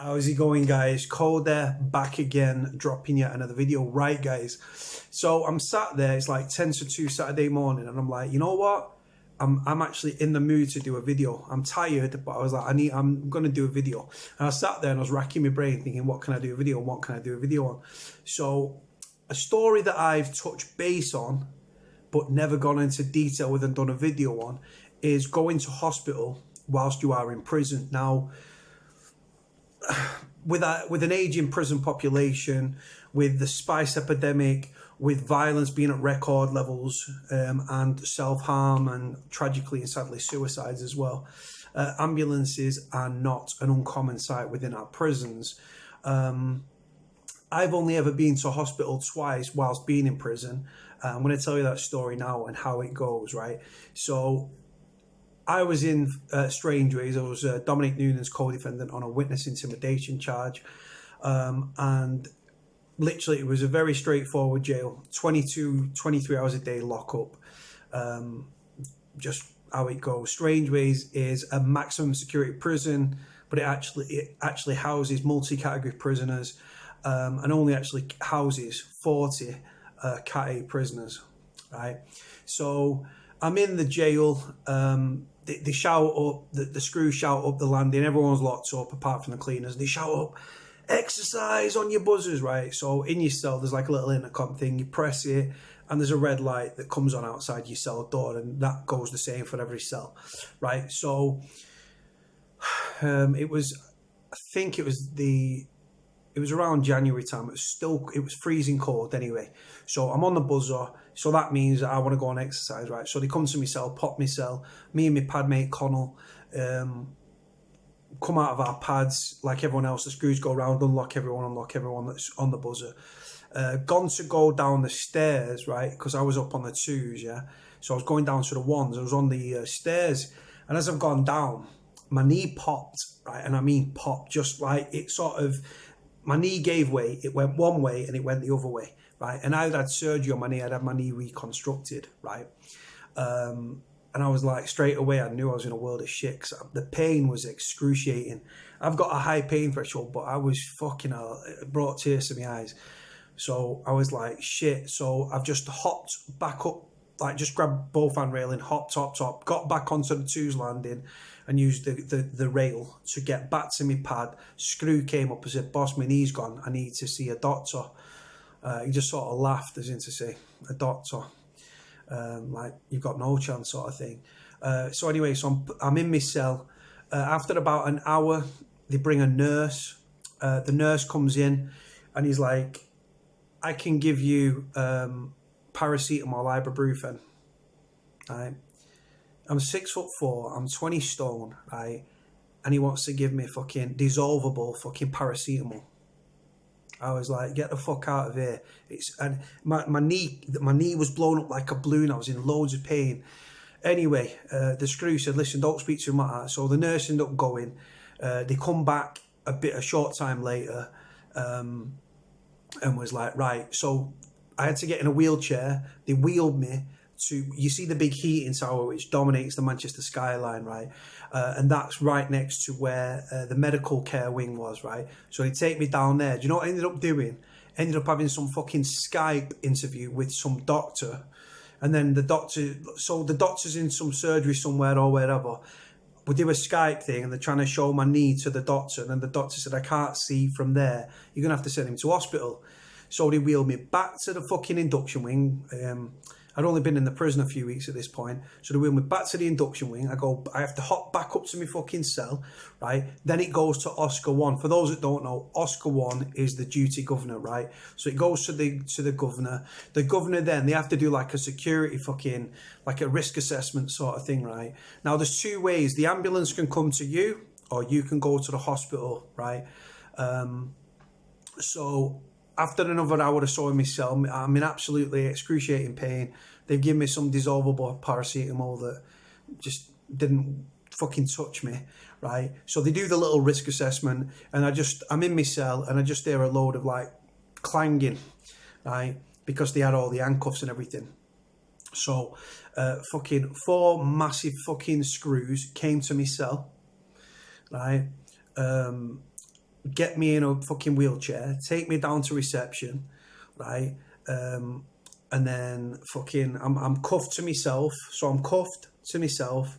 How's it going, guys? Cody back again, dropping yet another video. Right, guys, so I'm sat there, it's like 10 to 2 Saturday morning, and I'm like, you know what, I'm actually in the mood to do a video. I'm tired, but I was like, I'm gonna do a video. And I sat there and I was racking my brain thinking, what can I do a video on? What can I do a video on? So a story that I've touched base on but never gone into detail with and done a video on is going to hospital whilst you are in prison. Now, with an aging prison population, with the spice epidemic, with violence being at record levels, and self-harm and tragically and sadly suicides as well, ambulances are not an uncommon sight within our prisons. I've only ever been to hospital twice whilst being in prison. I'm going to tell you that story now and how it goes, right? So I was in Strangeways. I was Dominic Noonan's co-defendant on a witness intimidation charge. And literally it was a very straightforward jail, 23 hours a day lockup. Just how it goes. Strangeways is a maximum security prison, but it actually houses multi-category prisoners, and only actually houses 40 Cat A prisoners, right? So I'm in the jail. They shout up, the screws shout up the landing, everyone's locked up apart from the cleaners. They shout up, exercise on your buzzers, right? So in your cell, there's like a little intercom thing, you press it, and there's a red light that comes on outside your cell door, and that goes the same for every cell, right? So it was around January time. It was freezing cold anyway. So I'm on the buzzer. So that means that I want to go and exercise, right? So they come to my cell, pop my cell. Me and my pad mate Connell come out of our pads like everyone else. The screws go around, unlock everyone that's on the buzzer. Gone to go down the stairs, right? Because I was up on the twos, yeah. So I was going down to the ones. I was on the stairs, and as I've gone down, my knee popped, right? And I mean popped, just like it sort of. My knee gave way, it went one way and it went the other way, right? And I'd had surgery on my knee, I'd had my knee reconstructed, right? And I was like, straight away, I knew I was in a world of shit, 'cause the pain was excruciating. I've got a high pain threshold, but I was fucking hell, it brought tears to my eyes. So I was like, shit. So I've just hopped back up, like just grabbed both hand railing, hopped top, got back onto the twos landing and used the rail to get back to my pad. Screw came up and said, boss, my knee's gone, I need to see a doctor. He just sort of laughed as in to say, a doctor, like you've got no chance sort of thing. So anyway, so I'm in my cell. After about an hour, they bring a nurse. The nurse comes in and he's like, I can give you paracetamol, ibuprofen, right? I'm 6'4", I'm 20 stone, right? And he wants to give me fucking dissolvable fucking paracetamol. I was like, get the fuck out of here. And my knee was blown up like a balloon. I was in loads of pain. Anyway, the screw said, listen, don't speak to him like that. So the nurse ended up going. They come back a short time later, and was like, right. So I had to get in a wheelchair. They wheeled me to, you see the big heating tower which dominates the Manchester skyline, right? And that's right next to where the medical care wing was, right? So they take me down there. Do you know what I ended up doing? Ended up having some fucking Skype interview with some doctor. And then the doctor's in some surgery somewhere or wherever. We do a Skype thing and they're trying to show my knee to the doctor. And then the doctor said, I can't see from there. You're going to have to send him to hospital. So they wheeled me back to the fucking induction wing. I'd only been in the prison a few weeks at this point. So they wheel me back to the induction wing. I have to hop back up to my fucking cell, right? Then it goes to Oscar 1. For those that don't know, Oscar 1 is the duty governor, right? So it goes to the governor. The governor then, they have to do like a security fucking, like a risk assessment sort of thing, right? Now there's two ways. The ambulance can come to you or you can go to the hospital, right? So after another hour or so in my cell, I'm in absolutely excruciating pain. They've given me some dissolvable paracetamol that just didn't fucking touch me, right? So they do the little risk assessment and I'm in my cell and I just hear a load of like clanging, right? Because they had all the handcuffs and everything. So fucking 4 massive fucking screws came to my cell, right? get me in a fucking wheelchair, take me down to reception, right? And then fucking, I'm cuffed to myself. So I'm cuffed to myself,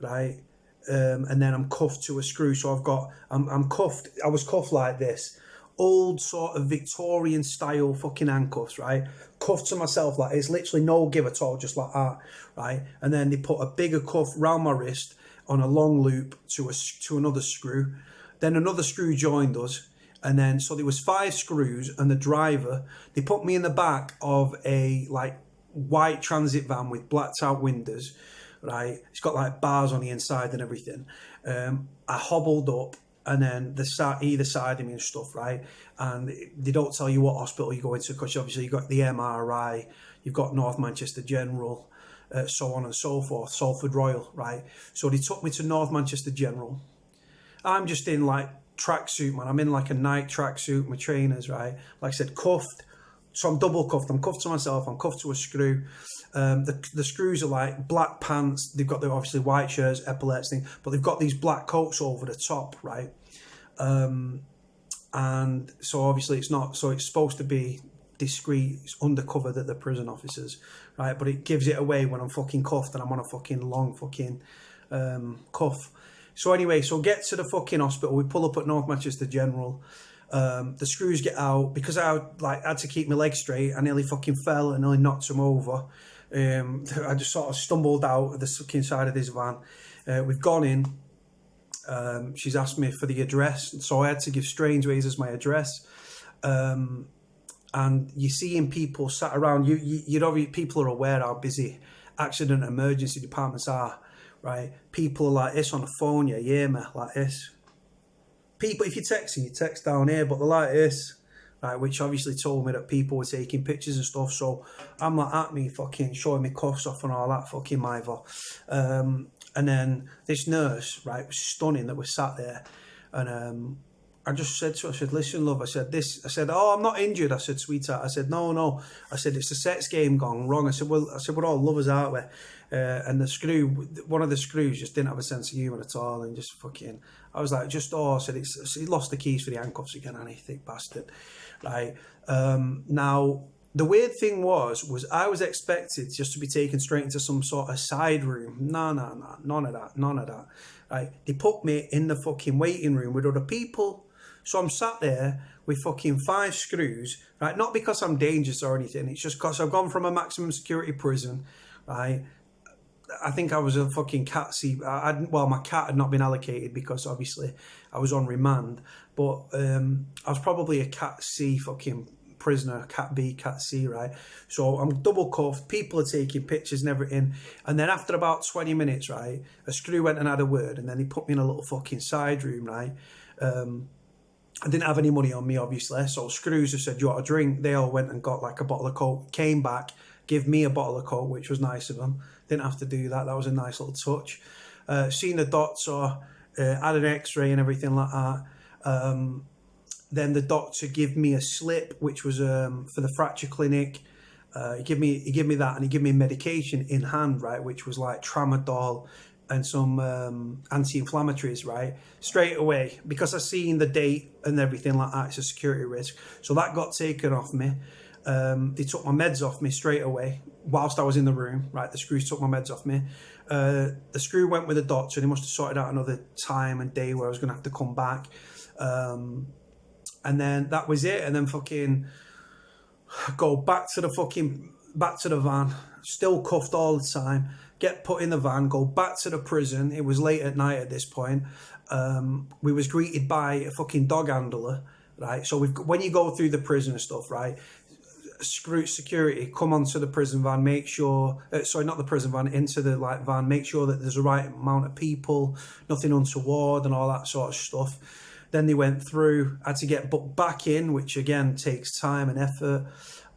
right? And then I'm cuffed to a screw. So I'm cuffed. I was cuffed like this, old sort of Victorian style fucking handcuffs, right? Cuffed to myself like it's literally no give at all, just like that, right? And then they put a bigger cuff round my wrist on a long loop to another screw. Then another screw joined us. And then, so there was 5 screws, and the driver, they put me in the back of a like white transit van with blacked out windows, right? It's got like bars on the inside and everything. I hobbled up, and then either side of me and stuff, right? And they don't tell you what hospital you go into, because obviously you've got the MRI, you've got North Manchester General, so on and so forth, Salford Royal, right? So they took me to North Manchester General. I'm just in like tracksuit, man. I'm in like a Nike tracksuit, my trainers, right? Like I said, cuffed. So I'm double cuffed. I'm cuffed to myself. I'm cuffed to a screw. The screws are like black pants. They've got the obviously white shirts, epaulets thing, but they've got these black coats over the top, right? And so obviously it's not. So it's supposed to be discreet. It's undercover that they're prison officers, right? But it gives it away when I'm fucking cuffed and I'm on a fucking long fucking cuff. So anyway, so get to the fucking hospital. We pull up at North Manchester General. The screws get out. Because I had to keep my legs straight, I nearly fucking fell and nearly knocked him over. I just sort of stumbled out of the fucking side of this van. We've gone in. She's asked me for the address, so I had to give Strangeways as my address. And you're seeing people sat around. People are aware how busy accident and emergency departments are. Right, people are like this on the phone, yeah, me, like this. People, if you're texting, you text down here, but they're like this, right? Which obviously told me that people were taking pictures and stuff. So I'm like at me, fucking showing me cuffs off and all that fucking mither. And then this nurse, right, was stunning that was sat there, and I just said to her, I said, listen, love, I said, oh, I'm not injured. I said, sweetheart. I said, no. I said, it's a sex game gone wrong. I said, we're all lovers, aren't we? And one of the screws just didn't have a sense of humour at all, and just fucking, I was like, I said, he lost the keys for the handcuffs again, and he thick bastard. Right. Now, the weird thing was I was expected just to be taken straight into some sort of side room. No, none of that. Right. They put me in the fucking waiting room with other people. So I'm sat there with fucking 5 screws, right? Not because I'm dangerous or anything. It's just because I've gone from a maximum security prison, right? I think I was a fucking Cat C. My cat had not been allocated because obviously I was on remand. But I was probably a Cat C fucking prisoner, Cat B, Cat C, right? So I'm double cuffed. People are taking pictures and everything. And then after about 20 minutes, right, a screw went and had a word, and then he put me in a little fucking side room, right? I didn't have any money on me, obviously, so screws have said, do you want a drink? They all went and got like a bottle of Coke, came back, give me a bottle of Coke, which was nice of them. Didn't have to do that. That was a nice little touch. Seen the doctor, had an x-ray and everything like that. Then the doctor gave me a slip, which was for the fracture clinic. He gave me that, and he gave me medication in hand, right, which was like tramadol and some anti-inflammatories, right? Straight away, because I seen the date and everything like that, it's a security risk. So that got taken off me. They took my meds off me straight away whilst I was in the room, right? The screws took my meds off me. The screw went with the doctor, and he must have sorted out another time and day where I was going to have to come back. And then that was it. And then fucking go back to the van, still cuffed all the time. Get put in the van, go back to the prison. It was late at night at this point. We was greeted by a fucking dog handler, right? So when you go through the prison and stuff, right, security come onto the prison van, make sure, not the prison van, into the like van, make sure that there's the right amount of people, nothing untoward and all that sort of stuff. Then they went through, had to get booked back in, which again takes time and effort.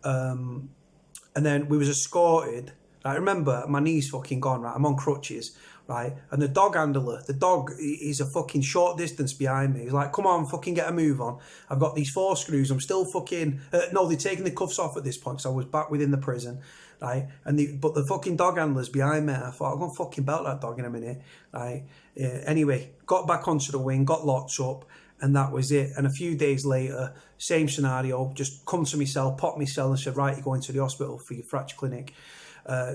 And then we was escorted. I remember my knee's fucking gone, right? I'm on crutches, right? And the dog handler, he's a fucking short distance behind me. He's like, come on, fucking get a move on. I've got these 4 screws. I'm still fucking... no, they're taking the cuffs off at this point, because I was back within the prison, right? But the fucking dog handler's behind me. I thought, I'm going to fucking belt that dog in a minute, right? Anyway, got back onto the wing, got locked up, And that was it. And a few days later, same scenario, just come to my cell, pop my cell and said, right, you're going to the hospital for your fracture clinic.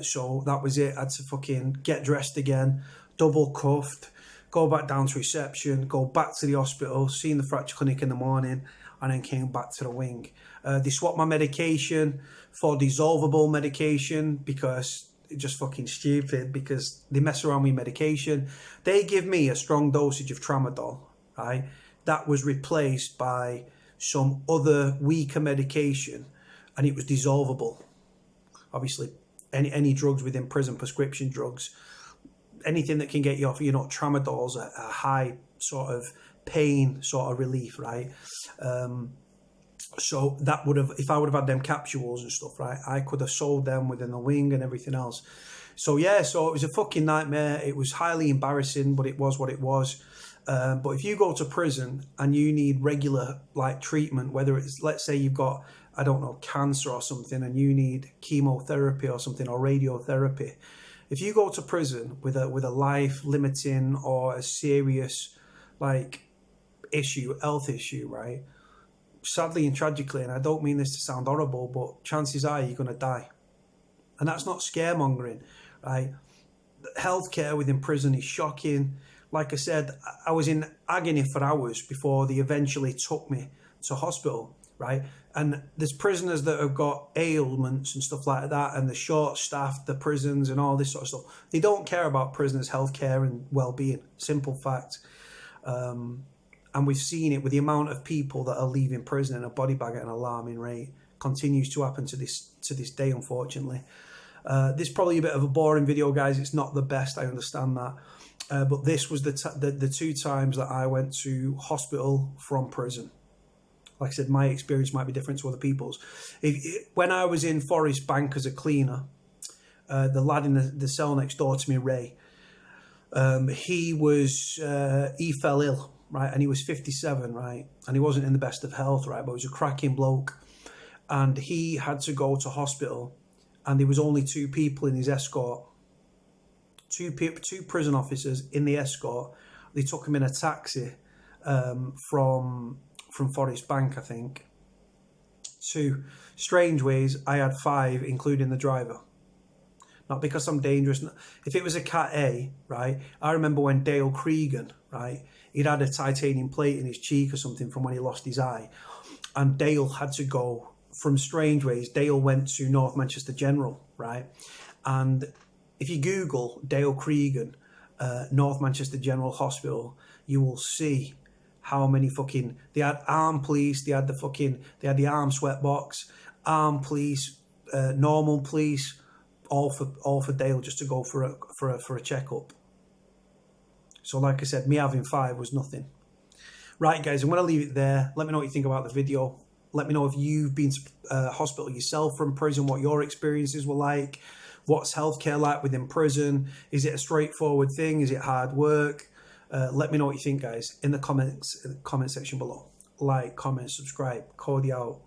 So that was it. I had to fucking get dressed again, double cuffed, go back down to reception, go back to the hospital, seen the fracture clinic in the morning, and then came back to the wing. They swapped my medication for dissolvable medication because it's just fucking stupid, because they mess around with medication. They give me a strong dosage of tramadol, right? That was replaced by some other weaker medication, and it was dissolvable. Obviously, any drugs within prison, prescription drugs, anything that can get you off, tramadol's a high sort of pain sort of relief, right? So that would have, if I would have had them capsules and stuff, right, I could have sold them within the wing and everything else. So yeah, so it was a fucking nightmare. It was highly embarrassing, but it was what it was. But if you go to prison and you need regular like treatment, whether it's, let's say you've got, I don't know, cancer or something, and you need chemotherapy or something, or radiotherapy, if you go to prison with a life limiting or a serious like health issue, right? Sadly and tragically, and I don't mean this to sound horrible, but chances are you're going to die. And that's not scaremongering, right? Healthcare within prison is shocking. Like I said, I was in agony for hours before they eventually took me to hospital, right? And there's prisoners that have got ailments and stuff like that, and the short-staffed, the prisons and all this sort of stuff. They don't care about prisoners' healthcare and well-being. Simple fact. And we've seen it with the amount of people that are leaving prison in a body bag at an alarming rate. Continues to happen to this day, unfortunately. This is probably a bit of a boring video, guys. It's not the best, I understand that. But this was the two times that I went to hospital from prison. Like I said, my experience might be different to other people's. When I was in Forest Bank as a cleaner, the lad in the cell next door to me, Ray, he fell ill, right? And he was 57, right? And he wasn't in the best of health, right? But he was a cracking bloke. And he had to go to hospital, and there was only two people in his escort. Two prison officers in the escort. They took him in a taxi from Forest Bank, I think, to Strangeways. I had 5, including the driver. Not because I'm dangerous. If it was a Cat A, right, I remember when Dale Cregan, right, he'd had a titanium plate in his cheek or something from when he lost his eye. And Dale had to go from Strangeways. Dale went to North Manchester General, right? And if you Google Dale Cregan, North Manchester General Hospital, you will see how many fucking, they had armed police, they had the armed sweat box, armed police, normal police, all for Dale just to go for a checkup. So like I said, me having 5 was nothing. Right, guys, I'm going to leave it there. Let me know what you think about the video. Let me know if you've been to hospital yourself from prison, what your experiences were like. What's healthcare like within prison? Is it a straightforward thing? Is it hard work? Let me know what you think, guys, in the comment section below. Like, comment, subscribe. Cody out.